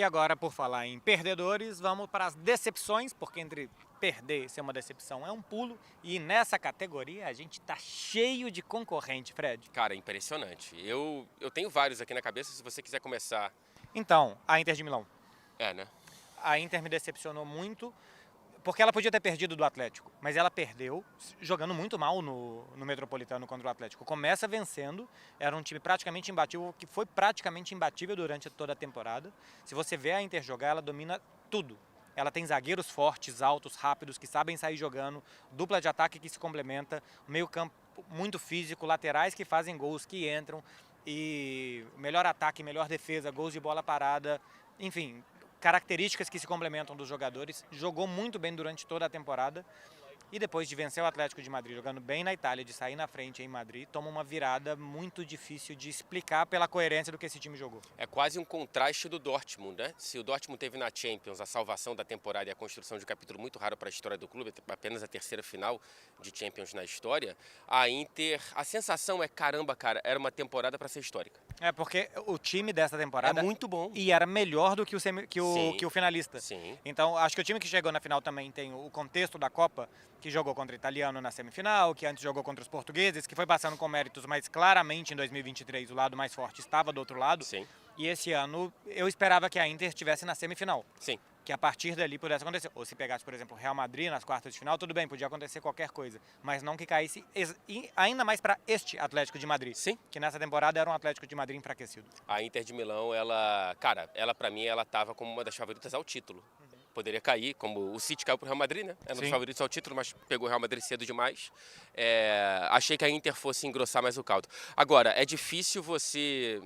E agora, por falar em perdedores, vamos para as decepções, porque entre perder e ser uma decepção é um pulo. E nessa categoria a gente tá cheio de concorrente, Fred. Cara, impressionante. Eu tenho vários aqui na cabeça, se você quiser começar. Então, a Inter de Milão. É, né? A Inter me decepcionou muito, porque ela podia ter perdido do Atlético, mas ela perdeu jogando muito mal no Metropolitano contra o Atlético. Começa vencendo, era um time praticamente imbatível, que foi praticamente imbatível durante toda a temporada. Se você vê a Inter jogar, ela domina tudo. Ela tem zagueiros fortes, altos, rápidos, que sabem sair jogando, dupla de ataque que se complementa, meio campo muito físico, laterais que fazem gols, que entram, e melhor ataque, melhor defesa, gols de bola parada, enfim, características que se complementam dos jogadores. Jogou muito bem durante toda a temporada e depois de vencer o Atlético de Madrid, jogando bem na Itália, de sair na frente em Madrid, toma uma virada muito difícil de explicar pela coerência do que esse time jogou. É quase um contraste do Dortmund, né? Se o Dortmund teve na Champions a salvação da temporada e a construção de um capítulo muito raro para a história do clube, apenas a terceira final de Champions na história, a Inter, a sensação é, caramba, cara, era uma temporada para ser histórica. É porque o time dessa temporada É muito bom. E era melhor do que Sim. que o finalista. Sim. Então, acho que o time que chegou na final também tem o contexto da Copa, que jogou contra o italiano na semifinal, que antes jogou contra os portugueses, que foi passando com méritos, mas claramente em 2023 o lado mais forte estava do outro lado. Sim. E esse ano eu esperava que a Inter estivesse na semifinal. Sim. Que a partir dali pudesse acontecer. Ou se pegasse, por exemplo, o Real Madrid nas quartas de final, tudo bem, podia acontecer qualquer coisa. Mas não que caísse ainda mais para este Atlético de Madrid. Sim. Que nessa temporada era um Atlético de Madrid enfraquecido. A Inter de Milão, ela para mim, ela estava como uma das favoritas ao título. Poderia cair, como o City caiu pro Real Madrid, né? Era um dos favoritos ao título, mas pegou o Real Madrid cedo demais. Achei que a Inter fosse engrossar mais o caldo. Agora, é difícil você...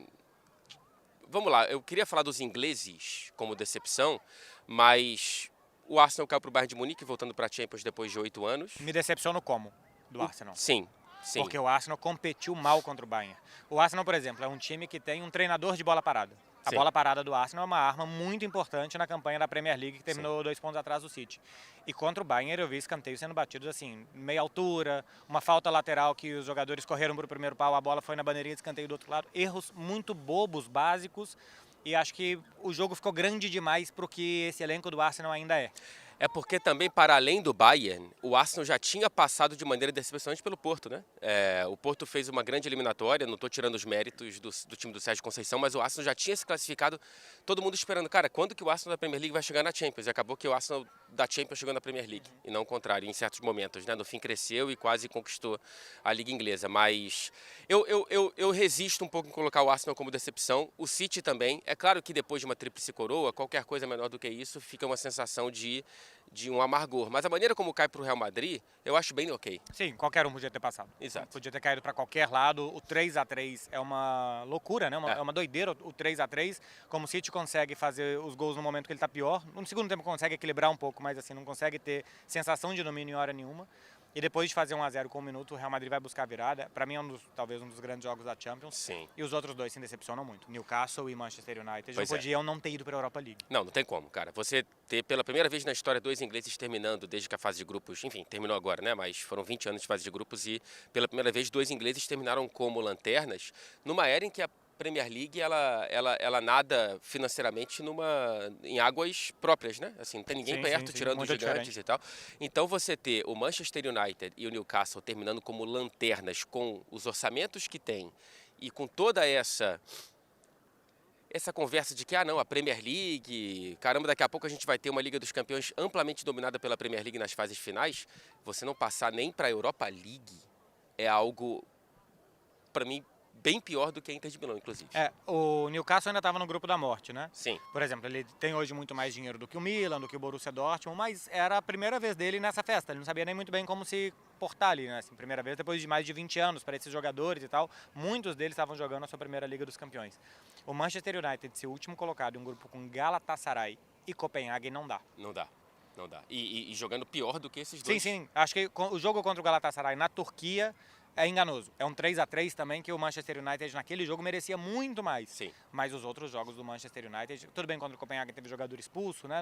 Vamos lá, eu queria falar dos ingleses como decepção, mas o Arsenal caiu pro Bayern de Munique, voltando para a Champions depois de 8 anos. Me decepciono como do Arsenal? Sim. Sim. Porque o Arsenal competiu mal contra o Bayern. O Arsenal, por exemplo, é um time que tem um treinador de bola parada. A bola parada do Arsenal é uma arma muito importante na campanha da Premier League, que terminou 2 pontos atrás do City. E contra o Bayern eu vi escanteios sendo batidos assim, meia altura, uma falta lateral que os jogadores correram para o primeiro pau, a bola foi na bandeirinha de escanteio do outro lado. Erros muito bobos, básicos, e acho que o jogo ficou grande demais para o que esse elenco do Arsenal ainda é. É porque também, para além do Bayern, o Arsenal já tinha passado de maneira decepcionante pelo Porto, né? O Porto fez uma grande eliminatória, não estou tirando os méritos do time do Sérgio Conceição, mas o Arsenal já tinha se classificado, todo mundo esperando, cara, quando que o Arsenal da Premier League vai chegar na Champions? E acabou que o Arsenal da Champions chegou na Premier League, e não o contrário, em certos momentos, né? No fim cresceu e quase conquistou a Liga Inglesa, mas eu resisto um pouco em colocar o Arsenal como decepção, o City também. É claro que depois de uma tríplice coroa, qualquer coisa menor do que isso, fica uma sensação de um amargor. Mas a maneira como cai para o Real Madrid, eu acho bem ok. Sim, qualquer um podia ter passado. Exato. Podia ter caído para qualquer lado. O 3-3 é uma loucura, né? É uma doideira o 3-3. Como o City consegue fazer os gols no momento que ele está pior. No segundo tempo consegue equilibrar um pouco, mas assim, não consegue ter sensação de domínio em hora nenhuma. E depois de fazer 1-0 com 1 minuto, o Real Madrid vai buscar a virada. Para mim é talvez um dos grandes jogos da Champions. Sim. E os outros dois se decepcionam muito. Newcastle e Manchester United Pois não podiam não ter ido para a Europa League. Não tem como, cara. Você ter pela primeira vez na história 2 ingleses terminando desde que a fase de grupos, enfim, terminou agora, né? Mas foram 20 anos de fase de grupos e pela primeira vez 2 ingleses terminaram como lanternas numa era em que a Premier League ela nada financeiramente em águas próprias, né? Assim, não tem ninguém perto tirando os gigantes e tal. Então você ter o Manchester United e o Newcastle terminando como lanternas com os orçamentos que tem e com toda essa conversa de que, não, a Premier League, caramba, daqui a pouco a gente vai ter uma Liga dos Campeões amplamente dominada pela Premier League nas fases finais, você não passar nem para a Europa League é algo, para mim, bem pior do que a Inter de Milão, inclusive. O Newcastle ainda estava no grupo da morte, né? Sim. Por exemplo, ele tem hoje muito mais dinheiro do que o Milan, do que o Borussia Dortmund, mas era a primeira vez dele nessa festa. Ele não sabia nem muito bem como se portar ali, né? Assim, primeira vez depois de mais de 20 anos para esses jogadores e tal. Muitos deles estavam jogando a sua primeira Liga dos Campeões. O Manchester United, ser o último colocado em um grupo com Galatasaray e Copenhague, não dá. Não dá. Não dá. E jogando pior do que esses dois. Sim. Acho que o jogo contra o Galatasaray na Turquia é enganoso. É um 3-3 também que o Manchester United naquele jogo merecia muito mais. Sim. Mas os outros jogos do Manchester United, tudo bem, contra o Copenhague teve jogador expulso, né?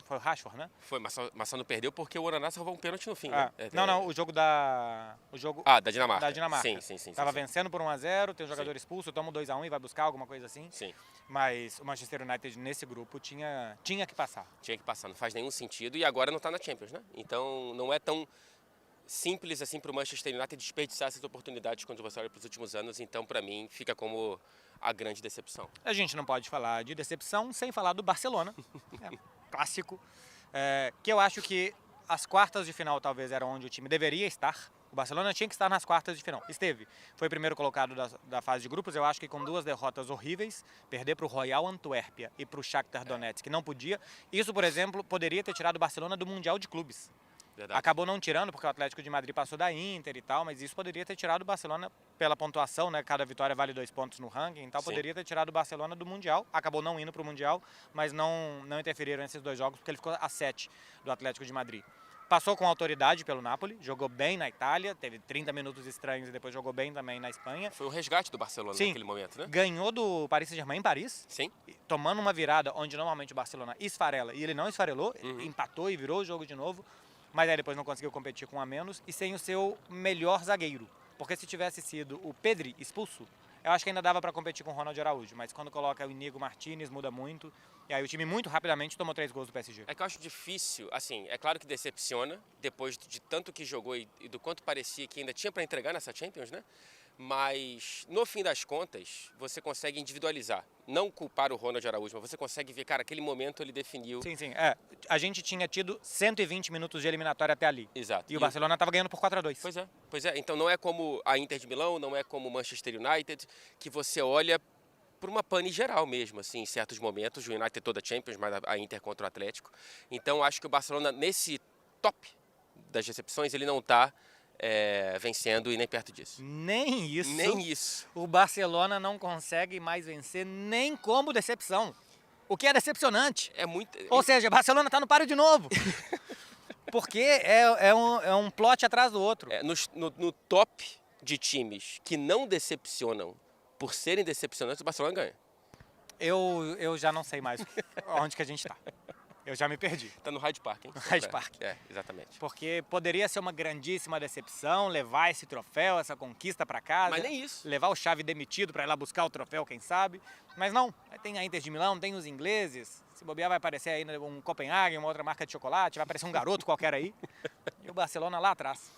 Foi o Rashford, né? Foi, mas só não perdeu porque o Onaná salvou um pênalti no fim, Ah, né? não, o jogo da... Da Dinamarca. Da Dinamarca. Sim. Tava vencendo por 1-0, tem um jogador expulso, toma 2-1 e vai buscar alguma coisa assim. Sim. Mas o Manchester United nesse grupo tinha que passar. Tinha que passar, não faz nenhum sentido e agora não está na Champions, né? Então não é tão simples assim para o Manchester United desperdiçar essas oportunidades quando você olha para os últimos anos, então para mim fica como a grande decepção. A gente não pode falar de decepção sem falar do Barcelona, clássico, que eu acho que as quartas de final talvez eram onde o time deveria estar. O Barcelona tinha que estar nas quartas de final. Esteve. Foi o primeiro colocado da fase de grupos. Eu acho que com 2 derrotas horríveis, perder para o Royal Antuérpia e para o Shakhtar Donetsk, que não podia. Isso, por exemplo, poderia ter tirado o Barcelona do Mundial de Clubes. Verdade. Acabou não tirando, porque o Atlético de Madrid passou da Inter e tal, mas isso poderia ter tirado o Barcelona pela pontuação, né? Cada vitória vale 2 pontos no ranking, então poderia ter tirado o Barcelona do Mundial. Acabou não indo para o Mundial, mas não interferiram nesses 2 jogos, porque ele ficou a 7 do Atlético de Madrid. Passou com autoridade pelo Napoli, jogou bem na Itália, teve 30 minutos estranhos e depois jogou bem também na Espanha. Foi o resgate do Barcelona naquele momento, né? Ganhou do Paris Saint-Germain em Paris. Sim. Tomando uma virada onde normalmente o Barcelona esfarela e ele não esfarelou, empatou e virou o jogo de novo, mas aí depois não conseguiu competir com um a menos e sem o seu melhor zagueiro. Porque se tivesse sido o Pedri expulso, eu acho que ainda dava para competir com o Ronald Araújo, mas quando coloca o Inigo Martínez muda muito, e aí o time muito rapidamente tomou 3 gols do PSG. É que eu acho difícil, assim, é claro que decepciona, depois de tanto que jogou e do quanto parecia que ainda tinha para entregar nessa Champions, né? Mas, no fim das contas, você consegue individualizar. Não culpar o Ronald Araújo, mas você consegue ver, cara, aquele momento ele definiu. Sim. A gente tinha tido 120 minutos de eliminatória até ali. Exato. E o Barcelona estava ganhando por 4-2. Pois é. Então não é como a Inter de Milão, não é como o Manchester United, que você olha por uma pane geral mesmo, assim, em certos momentos. O United toda a Champions, mas a Inter contra o Atlético. Então acho que o Barcelona, nesse top das decepções, ele não está vencendo e nem perto disso. Nem isso. Nem isso. O Barcelona não consegue mais vencer nem como decepção. O que é decepcionante. É muito... Ou seja, o Barcelona está no páreo de novo. Porque é um plot atrás do outro. No top de times que não decepcionam por serem decepcionantes, o Barcelona ganha. Eu já não sei mais onde que a gente está. Eu já me perdi. Tá no Hyde Park, hein? Hyde Park. Exatamente. Porque poderia ser uma grandíssima decepção levar esse troféu, essa conquista para casa. Mas nem isso. Levar o Xavi demitido para ir lá buscar o troféu, quem sabe. Mas não, tem a Inter de Milão, tem os ingleses. Se bobear vai aparecer aí um Copenhague, uma outra marca de chocolate, vai aparecer um garoto qualquer aí. E o Barcelona lá atrás.